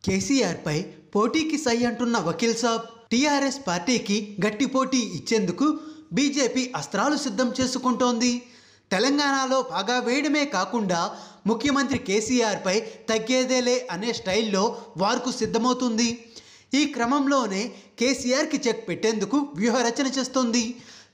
కేసీఆర్ పై పోటీకి సై అంటున్న వకీల్ సాబ్ టీఆర్ఎస్ పార్టీకి గట్టి పోటీ ఇచ్చేందుకు బీజేపీ అస్త్రాలు సిద్ధం చేసుకుంటోంది. తెలంగాణలో బాగా వేయడమే కాకుండా ముఖ్యమంత్రి కేసీఆర్ పై తగ్గేదేలే అనే స్టైల్లో వార్కు సిద్ధమవుతుంది. ఈ క్రమంలోనే కేసీఆర్కి చెక్ పెట్టేందుకు వ్యూహరచన చేస్తోంది.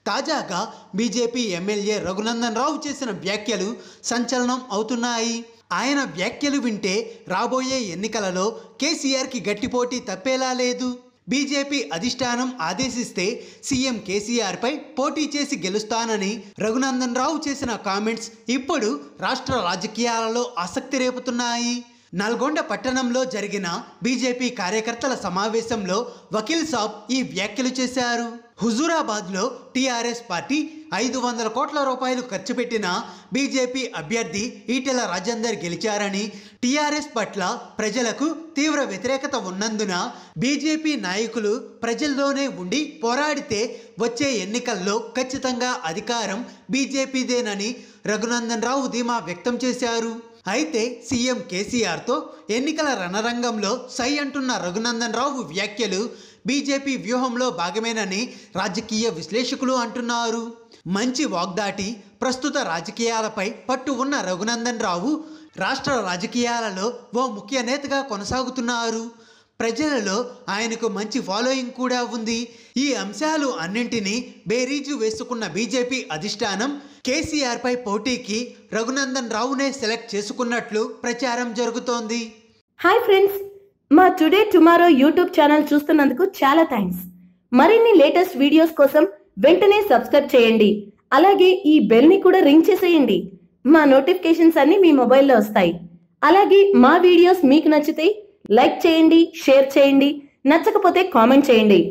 తాజాగా బీజేపీ ఎమ్మెల్యే రఘునందన్ రావు చేసిన వ్యాఖ్యలు సంచలనం అవుతున్నాయి. ఆయన వ్యాఖ్యలు వింటే రాబోయే ఎన్నికలలో కేసీఆర్కి గట్టి పోటీ తప్పేలా లేదు. బీజేపీ అధిష్టానం ఆదేశిస్తే సీఎం కేసీఆర్పై పోటీ చేసి గెలుస్తానని రఘునందన్ రావు చేసిన కామెంట్స్ ఇప్పుడు రాష్ట్ర రాజకీయాలలో ఆసక్తి రేపుతున్నాయి. నల్గొండ పట్టణంలో జరిగిన బీజేపీ కార్యకర్తల సమావేశంలో వకీల్ సాబ్ ఈ వ్యాఖ్యలు చేశారు. హుజూరాబాద్లో టీఆర్ఎస్ పార్టీ 500 కోట్ల రూపాయలు ఖర్చు పెట్టిన బీజేపీ అభ్యర్థి ఈటెల రాజేందర్ గెలిచారని, టీఆర్ఎస్ పట్ల ప్రజలకు తీవ్ర వ్యతిరేకత ఉన్నందున బీజేపీ నాయకులు ప్రజల్లోనే ఉండి పోరాడితే వచ్చే ఎన్నికల్లో ఖచ్చితంగా అధికారం బీజేపీదేనని రఘునందన్ రావు ధీమా వ్యక్తం చేశారు. అయితే సీఎం కేసీఆర్తో ఎన్నికల రణరంగంలో సై అంటున్న రఘునందన్ రావు వ్యాఖ్యలు బీజేపీ వ్యూహంలో భాగమేనని రాజకీయ విశ్లేషకులు అంటున్నారు. మంచి వాగ్దాటి, ప్రస్తుత రాజకీయాలపై పట్టు ఉన్న రఘునందన్ రావు రాష్ట్ర రాజకీయాలలో ఓ ముఖ్య నేతగా కొనసాగుతున్నారు. ప్రజలలో ఆయనకు మంచి ఫాలోయింగ్ కూడా ఉంది. ఈ అంశాలు అన్నింటినీ బేరీజు వేసుకున్న బీజేపీ అధిష్టానం కేసీఆర్ పై పోటీకి రఘునందన్ రావునే సెలెక్ట్ చేసుకున్నట్లు ప్రచారం జరుగుతోంది. హాయ్ ఫ్రెండ్స్, మా టుడే టుమారో యూట్యూబ్ ఛానల్ చూస్తున్నందుకు చాలా థ్యాంక్స్. మరిన్ని లేటెస్ట్ వీడియోస్ కోసం వెంటనే సబ్స్క్రైబ్ చేయండి. అలాగే ఈ బెల్ ని కూడా రింగ్ చేసేయండి. మా నోటిఫికేషన్స్ అన్ని మీ మొబైల్లో వస్తాయి. అలాగే మా వీడియోస్ మీకు నచ్చితే లైక్ చేయండి, షేర్ చేయండి, నచ్చకపోతే కామెంట్ చేయండి.